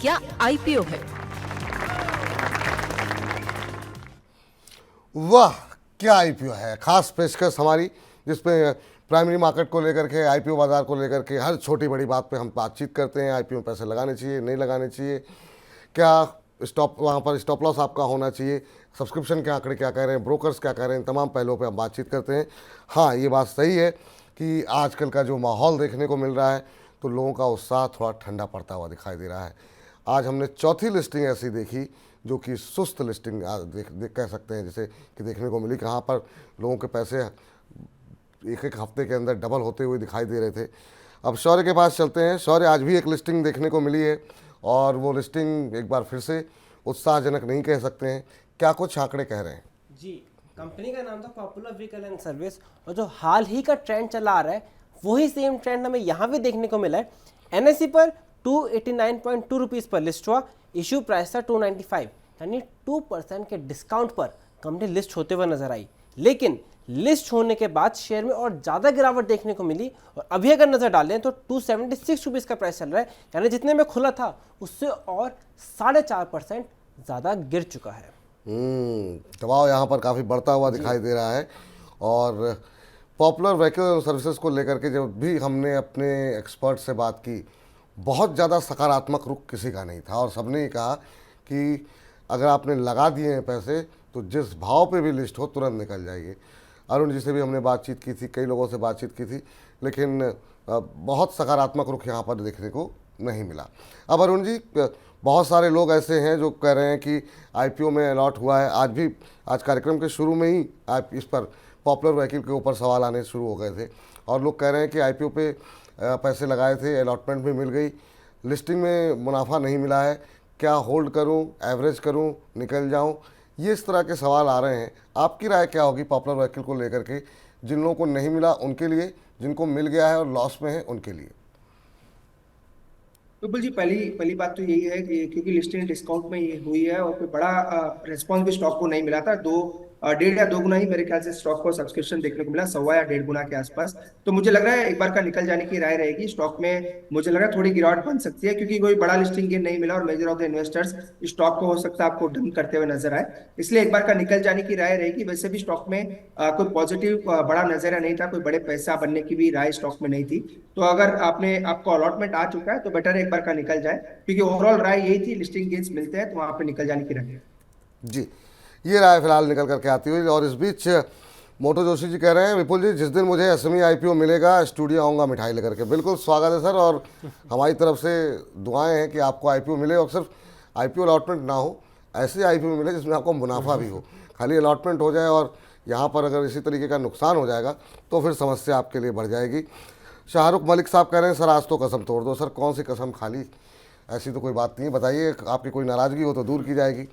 क्या आईपीओ है? वाह, क्या आईपीओ है। खास पेशकश हमारी, जिसमें प्राइमरी मार्केट को लेकर के, आईपीओ बाजार को लेकर के हर छोटी बड़ी बात पे हम बातचीत करते हैं। आईपीओ में पैसे लगाने चाहिए, नहीं लगाने चाहिए, क्या स्टॉप, वहाँ पर स्टॉप लॉस आपका होना चाहिए, सब्सक्रिप्शन के आंकड़े क्या कह रहे हैं, ब्रोकर्स क्या कह रहे हैं, तमाम पहलुओं पे हम बातचीत करते हैं। हाँ, ये बात सही है कि आजकल का जो माहौल देखने को मिल रहा है, तो लोगों का उत्साह थोड़ा ठंडा पड़ता हुआ दिखाई दे रहा है। आज हमने चौथी लिस्टिंग ऐसी देखी जो कि सुस्त लिस्टिंग कह सकते हैं, जैसे कि देखने को मिली, कहाँ पर लोगों के पैसे एक एक हफ्ते के अंदर डबल होते हुए दिखाई दे रहे थे। अब शौर्य के पास चलते हैं। शौर्य, आज भी एक लिस्टिंग देखने को मिली है और वो लिस्टिंग एक बार फिर से उत्साहजनक नहीं कह सकते हैं, क्या कुछ आंकड़े कह रहे हैं? जी, कंपनी का नाम था पॉपुलर व्हीकल एंड सर्विस, और जो हाल ही का ट्रेंड चला आ रहा है वही सेम ट्रेंड हमें यहाँ भी देखने को मिला है। एनएसई पर 289.2 रुपीज़ पर लिस्ट हुआ, इशू प्राइस था 295, यानी 2% के डिस्काउंट पर कंपनी लिस्ट होते हुए नजर आई। लेकिन लिस्ट होने के बाद शेयर में और ज़्यादा गिरावट देखने को मिली, और अभी अगर नज़र डालें तो 276 रुपीज़ का प्राइस चल रहा है, यानी जितने में खुला था उससे और 4.5% ज़्यादा गिर चुका है। दबाव यहाँ पर काफ़ी बढ़ता हुआ दिखाई दे रहा है। और पॉपुलर व्हीकल सर्विसेज को लेकर के जब भी हमने अपने एक्सपर्ट से बात की, बहुत ज़्यादा सकारात्मक रुख किसी का नहीं था और सबने कहा कि अगर आपने लगा दिए हैं पैसे तो जिस भाव पे भी लिस्ट हो तुरंत निकल जाइए। अरुण जी से भी हमने बातचीत की थी, कई लोगों से बातचीत की थी, लेकिन बहुत सकारात्मक रुख यहाँ पर देखने को नहीं मिला। अब अरुण जी, बहुत सारे लोग ऐसे हैं जो कह रहे हैं कि आईपीओ में अलॉट हुआ है। आज कार्यक्रम के शुरू में ही आप इस पर पॉपुलर व्हीकल के ऊपर सवाल आने शुरू हो गए थे और लोग कह रहे हैं कि आईपीओ पे पैसे लगाए थे, अलॉटमेंट भी मिल गई, लिस्टिंग में मुनाफा नहीं मिला है, क्या होल्ड करूं, एवरेज करूं, निकल जाऊं? ये इस तरह के सवाल आ रहे हैं। आपकी राय क्या होगी पॉपुलर व्हीकल को लेकर के, जिन लोगों को नहीं मिला उनके लिए, जिनको मिल गया है और लॉस में है उनके लिए? बिल्कुल जी, पहली बात तो यही है कि क्योंकि लिस्टिंग डिस्काउंट में ये हुई है और कोई बड़ा रिस्पॉन्स भी स्टॉक को नहीं मिला था। डेढ़ या दो गुना ही मेरे ख्याल से स्टॉक को सब्सक्रिप्शन देखने को मिला, 1.25 या 1.5 गुना के आसपास। तो मुझे लग रहा है एक बार का निकल जाने की राय रहेगी स्टॉक में। मुझे लग रहा है थोड़ी गिरावट बन सकती है क्योंकि कोई बड़ा लिस्टिंग गेन नहीं मिला और measure of the investors stock को हो सकता है आपको डंप करते हुए नजर आए, इसलिए एक बार का निकल जाने की राय रहेगी। वैसे भी स्टॉक में कोई पॉजिटिव बड़ा नजरिया नहीं था, कोई बड़े पैसा बनने की भी राय स्टॉक में नहीं थी। तो अगर आपको अलॉटमेंट आ चुका है तो बेटर है एक बार का निकल जाए, क्योंकि ओवरऑल राय यही थी लिस्टिंग गेन्स मिलते हैं तो वहां पे निकल जाने की राय। जी, ये राय फिलहाल निकल करके आती हुई। और इस बीच मोटो जोशी जी कह रहे हैं, विपुल जी जिस दिन मुझे एसएमई आईपीओ मिलेगा स्टूडियो आऊँगा मिठाई लेकर के। बिल्कुल स्वागत है सर, और हमारी तरफ से दुआएं हैं कि आपको आईपीओ मिले और सिर्फ आईपीओ अलॉटमेंट ना हो, ऐसे आईपीओ मिले जिसमें आपको मुनाफा भी हो। खाली अलॉटमेंट हो जाए और यहाँ पर अगर इसी तरीके का नुकसान हो जाएगा तो फिर समस्या आपके लिए बढ़ जाएगी। शाहरुख मलिक साहब कह रहे हैं, सर आज तो कसम तोड़ दो। सर कौन सी कसम खा ली? ऐसी तो कोई बात नहीं है, बताइए, आपकी कोई नाराज़गी हो तो दूर की जाएगी।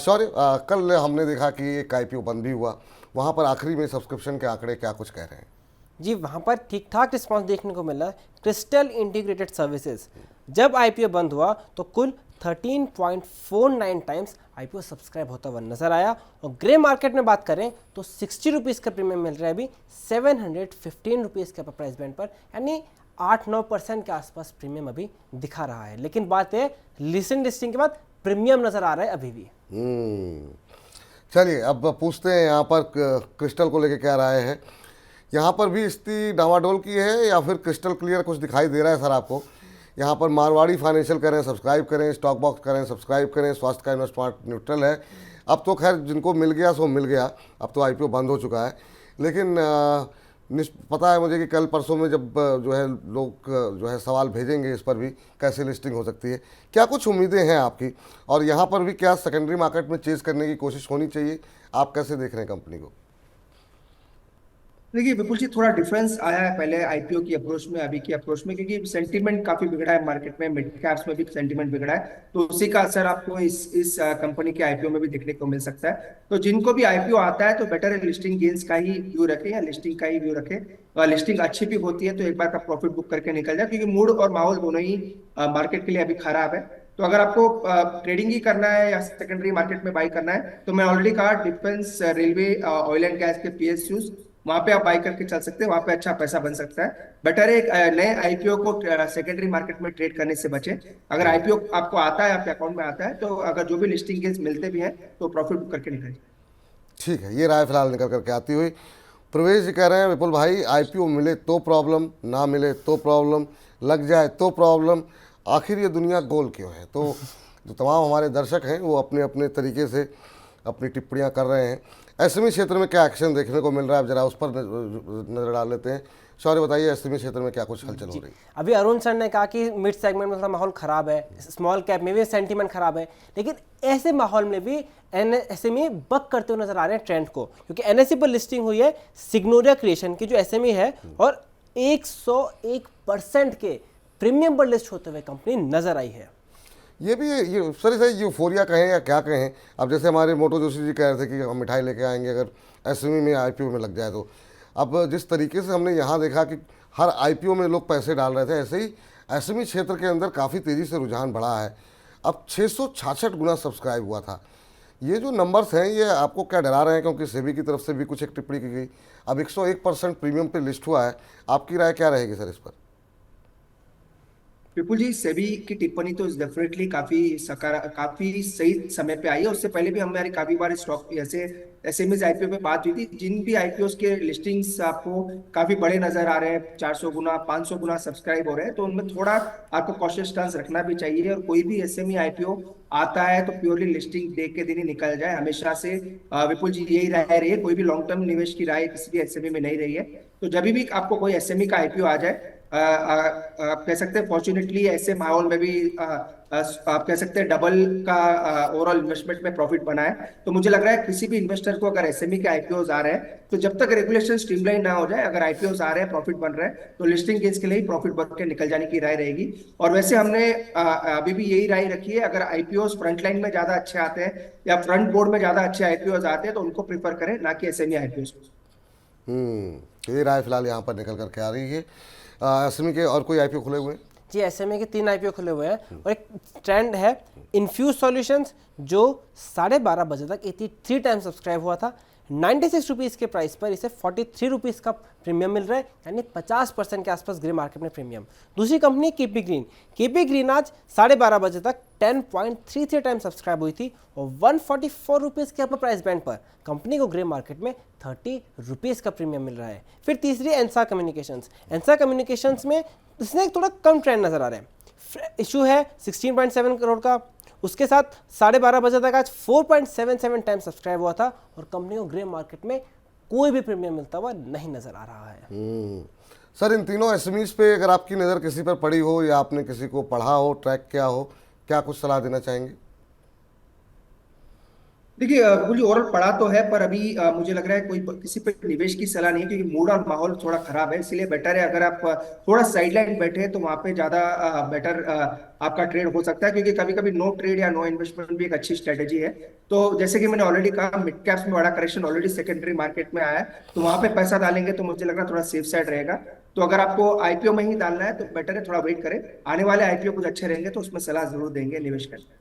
शौर्य, कल हमने देखा कि एक आईपीओ बंद भी हुआ, वहाँ पर आखिरी में सब्सक्रिप्शन के आंकड़े क्या कुछ कह रहे हैं? जी, वहाँ पर ठीक ठाक रिस्पांस देखने को मिला। क्रिस्टल इंटीग्रेटेड सर्विसेज जब आईपीओ बंद हुआ तो कुल 13.49 टाइम्स आईपीओ सब्सक्राइब होता हुआ नजर आया, और ग्रे मार्केट में बात करें तो 60 रुपीज़ का प्रीमियम मिल रहा है अभी 715 रुपीज़ के प्राइस बैंड पर, यानी 8-9% के आसपास प्रीमियम अभी दिखा रहा है। लेकिन बात है लिस्टिंग के बाद प्रीमियम नजर आ रहा है अभी भी। चलिए अब पूछते हैं यहाँ पर क्रिस्टल को लेके क्या राय है। यहाँ पर भी स्थिति डामाडोल की है या फिर क्रिस्टल क्लियर कुछ दिखाई दे रहा है सर आपको? यहाँ पर मारवाड़ी फाइनेंशियल करें सब्सक्राइब करें, स्टॉक बॉक्स करें सब्सक्राइब करें, स्वास्थ्य का इन्वेस्टमेंट न्यूट्रल है। अब तो खैर जिनको मिल गया सो मिल गया, अब तो आईपीओ बंद हो चुका है। लेकिन पता है मुझे कि कल परसों में जब जो है लोग जो है सवाल भेजेंगे इस पर भी, कैसे लिस्टिंग हो सकती है, क्या कुछ उम्मीदें हैं आपकी? और यहाँ पर भी क्या सेकेंडरी मार्केट में चेज करने की कोशिश होनी चाहिए? आप कैसे देख रहे हैं कंपनी को? देखिए विपुल जी, थोड़ा डिफरेंस आया है पहले आईपीओ की अप्रोच में अभी की अप्रोच में, क्योंकि सेंटीमेंट काफी बिगड़ा है मार्केट में, मिड कैप्स में भी सेंटीमेंट बिगड़ा है, तो उसी का असर आपको इस कंपनी के आईपीओ में भी देखने को मिल सकता है। तो जिनको भी आईपीओ आता है तो बेटर है लिस्टिंग गेन्स का ही व्यू रखें या लिस्टिंग का ही व्यू रखें। लिस्टिंग अच्छी भी होती है तो एक बार का प्रॉफिट बुक करके निकल जाए, क्योंकि मूड और माहौल दोनों ही मार्केट के लिए अभी खराब है। तो अगर आपको ट्रेडिंग ही करना है या सेकेंडरी मार्केट में बाई करना है तो मैं ऑलरेडी कहा defence, railway, oil and gas के पीएसयूज वहां पे आप बाई करके चल सकते हैं, वहां पे अच्छा पैसा बन सकता है। बेटर है एक नए आईपीओ को सेकेंडरी मार्केट में ट्रेड करने से बचें। अगर आईपीओ आपको आता है, आपके अकाउंट में आता है, तो अगर जो भी लिस्टिंग गेन्स मिलते भी हैं तो प्रॉफिट बुक करके निकल जाए। ठीक है, ये राय फिलहाल निकल करके आती हुई। प्रवेश जी कह रहे हैं विपुल भाई आईपीओ मिले तो प्रॉब्लम, ना मिले तो प्रॉब्लम, लग जाए तो प्रॉब्लम, आखिर ये दुनिया गोल क्यों है। तो जो तमाम हमारे दर्शक हैं वो अपने अपने तरीके से अपनी टिप्पणियां कर रहे हैं। एसएमई क्षेत्र में क्या एक्शन देखने को मिल रहा है, अब जरा उस पर नजर डाल लेते हैं। शौर्य बताइए एसएमई क्षेत्र में क्या कुछ हलचल हो रही है। अभी अरुण सर ने कहा कि मिड सेगमेंट में थोड़ा माहौल खराब है, स्मॉल कैप में भी सेंटीमेंट खराब है, लेकिन ऐसे माहौल में भी एसएमई बक करते हुए नजर आ रहे हैं ट्रेंड को, क्योंकि एनएसई पर लिस्टिंग हुई है सिग्नोरिया क्रिएशन की जो एसएमई है, और 101% के प्रीमियम पर लिस्ट होते हुए कंपनी नजर आई है। ये भी ये सर यूफोरिया कहें या क्या कहें। अब जैसे हमारे मोटो जोशी जी कह रहे थे कि हम मिठाई लेके आएंगे अगर एसएमई में आईपीओ में लग जाए तो। अब जिस तरीके से हमने यहाँ देखा कि हर आईपीओ में लोग पैसे डाल रहे थे, ऐसे ही एसएमई क्षेत्र के अंदर काफ़ी तेज़ी से रुझान बढ़ा है। अब 666 गुना सब्सक्राइब हुआ था। ये जो नंबर्स हैं ये आपको क्या डरा रहे हैं, क्योंकि सेबी की तरफ से भी कुछ एक टिप्पणी की गई। अब 101% प्रीमियम पे लिस्ट हुआ है, आपकी राय क्या रहेगी सर इस पर। विपुल जी, सेबी की टिप्पणी तो डेफिनेटली काफी सही समय पे आई है। उससे पहले भी हमारी काफी बार स्टॉक ऐसे एसएमएस आईपीओ पे बात हुई थी। जिन भी आईपीओ के लिस्टिंग्स आपको काफी बड़े नजर आ रहे हैं, 400 गुना 500 गुना सब्सक्राइब हो रहे हैं, तो उनमें थोड़ा आपको कॉशियस स्टांस रखना भी चाहिए। और कोई भी एसएमई आईपीओ आता है तो प्योरली लिस्टिंग देख के दिन ही निकल जाए, हमेशा से विपुल जी यही राय रही है। कोई भी लॉन्ग टर्म निवेश की राय किसी भी एसएमई में नहीं रही है। तो जब भी आपको कोई एसएमई का आईपीओ आ जाए, आप कह सकते हैं फॉर्चुनेटली ऐसे माहौल में भी आप कह सकते हैं डबल का ओवरऑल इन्वेस्टमेंट में प्रॉफिट बना है। तो मुझे लग रहा है किसी भी इन्वेस्टर को अगर एसएमई के आईपीओज आ रहे हैं, तो जब तक रेगुलेशन स्ट्रीमलाइन ना हो जाए, अगर आईपीओज आ रहे हैं प्रॉफिट बन रहे हैं, तो लिस्टिंग गेन्स के लिए ही प्रॉफिट बन के निकल जाने की राय रहेगी। और वैसे हमने अभी भी यही राय रखी है, अगर आईपीओज फ्रंट लाइन में ज्यादा अच्छे आते हैं या फ्रंट बोर्ड में ज्यादा अच्छे आईपीओज आते हैं, तो उनको प्रीफर करें, ना कि एसएमई आईपीओज। ये राय फिलहाल यहाँ पर निकल करके आ रही है। एसएमई के और कोई आईपीओ खुले हुए हैं जी, एसएमई के 3 आईपीओ खुले हुए हैं, और एक ट्रेंड है इन्फ्यूज सॉल्यूशंस जो 12:30 बजे तक 83 टाइम सब्सक्राइब हुआ था। 96 रुपीज़ के प्राइस पर इसे 43 रुपीज़ का प्रीमियम मिल रहा है, यानी 50% के आसपास ग्रे मार्केट में प्रीमियम। दूसरी company KP green. KP green आज 12:30 बजे तक 10.33 टाइम सब्सक्राइब हुई थी, और 144 रुपीज़ के अपर प्राइस बैंड पर कंपनी को ग्रे मार्केट में 30 रुपीज़ का प्रीमियम मिल रहा है। फिर तीसरी एंसा कम्युनिकेशंस। एंसा कम्युनिकेशंस में इसने एक थोड़ा कम ट्रेंड नजर आ रहा है। इशू है 16.7 करोड़ का, उसके साथ 12:30 बजे तक आज 4.77 टाइम सब्सक्राइब हुआ था, और कंपनी को ग्रे मार्केट में कोई भी प्रीमियम मिलता हुआ नहीं नजर आ रहा है। सर इन तीनों एसएमईज पे अगर आपकी नज़र किसी पर पड़ी हो या आपने किसी को पढ़ा हो, ट्रैक किया हो, क्या कुछ सलाह देना चाहेंगे। देखिए मुझे ओवरऑल पढ़ा तो है, पर अभी मुझे लग रहा है कोई किसी पे निवेश की सलाह नहीं है, क्योंकि मूड और माहौल थोड़ा खराब है। इसलिए बेटर है अगर आप थोड़ा साइडलाइन बैठे तो वहां पे ज्यादा बेटर आपका ट्रेड हो सकता है, क्योंकि कभी कभी नो ट्रेड या नो इन्वेस्टमेंट भी एक अच्छी स्ट्रेटेजी है। तो जैसे कि मैंने ऑलरेडी कहा, मिड कैप्स में बड़ा करेक्शन ऑलरेडी सेकेंडरी मार्केट में आया है, तो वहां पे पैसा डालेंगे तो मुझे लग रहा है थोड़ा सेफ साइड रहेगा। तो अगर आपको आईपीओ में ही डालना है तो बेटर है थोड़ा वेट करें, आने वाले आईपीओ कुछ अच्छे रहेंगे तो उसमें सलाह जरूर देंगे निवेश करने।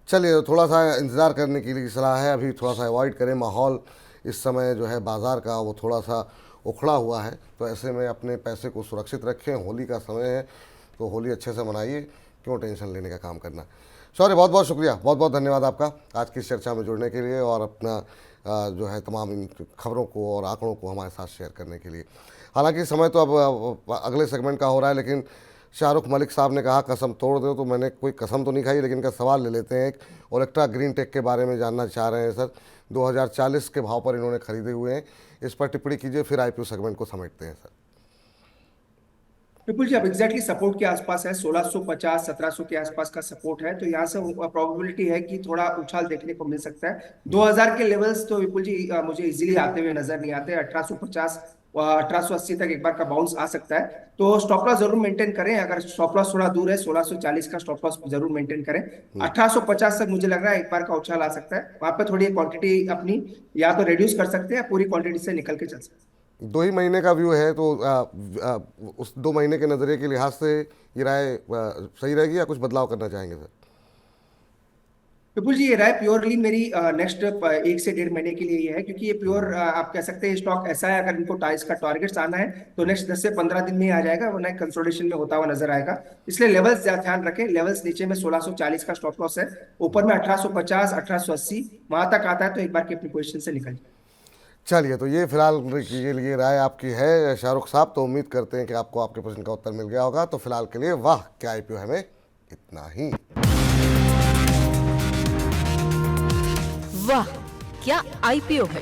चलिए थोड़ा सा इंतज़ार करने की लिए सलाह है, अभी थोड़ा सा अवॉइड करें। माहौल इस समय जो है बाज़ार का वो थोड़ा सा उखड़ा हुआ है, तो ऐसे में अपने पैसे को सुरक्षित रखें। होली का समय है तो होली अच्छे से मनाइए, क्यों टेंशन लेने का काम करना। सॉरी, बहुत बहुत शुक्रिया, बहुत बहुत धन्यवाद आपका आज की इस चर्चा में जुड़ने के लिए और अपना जो है तमाम इन खबरों को और आंकड़ों को हमारे साथ शेयर करने के लिए। हालांकि समय तो अब अगले सेगमेंट का हो रहा है, लेकिन शाहरुख मलिक साहब ने कहा कसम तोड़ दो, तो मैंने कोई कसम तो नहीं खाई, लेकिन इनका सवाल ले लेते हैं। एक ओलेक्ट्रा ग्रीन टेक के बारे में जानना चाह रहे हैं सर। 2040 के भाव पर इन्होंने खरीदे हुए हैं, इस पर टिप्पणी कीजिए, फिर आईपीओ सेगमेंट को समेटते हैं सर। विपुल जी, अब एग्जैक्टली सपोर्ट के आसपास है, 1650 1700 के आसपास का सपोर्ट है, तो यहाँ से प्रोबेबिलिटी है कि थोड़ा उछाल देखने को मिल सकता है। 2000 के लेवल्स तो विपुल जी मुझे इजीली आते हुए नजर नहीं आते। 1850 1880 तक एक बार का बाउंस आ सकता है, तो स्टॉप लॉस जरूर मेंटेन करें। अगर स्टॉप लॉस थोड़ा दूर है, 1640 का स्टॉप लॉस जरूर मेंटेन करें। 1850 तक मुझे लग रहा है एक बार का उछाल आ सकता है, वहां पे थोड़ी क्वांटिटी अपनी या तो रिड्यूस कर सकते हैं, पूरी क्वांटिटी से निकल के चल सकते हैं। 2 ही महीने का व्यू है, तो उस 2 महीने के नज़रिए के लिहाज से ये राय सही रहेगी या कुछ बदलाव करना चाहेंगे सर। विपुल जी, ये राय प्योरली मेरी नेक्स्ट 1 से 1.5 महीने के लिए ये है, क्योंकि ये प्योर आप कह सकते हैं स्टॉक ऐसा है, अगर इनको इसका टारगेट्स आना है तो नेक्स्ट 10 से 15 दिन में ही आ जाएगा, वरना कंसोलिडेशन में होता हुआ नजर आएगा। इसलिए लेवल्स ध्यान रखें। लेवल्स नीचे में 1640 का स्टॉप लॉस है, ऊपर में 1850 1880 वहां तक आता है, तो एक बार की अपनी पोजिशन से निकल जाए। चलिए, तो ये फिलहाल ये लिए राय आपकी है शाहरुख साहब। तो उम्मीद करते हैं कि आपको आपके प्रश्न का उत्तर मिल गया होगा। तो फिलहाल के लिए वाह क्या आईपीओ है, हमें इतना ही। वाह क्या आईपीओ है।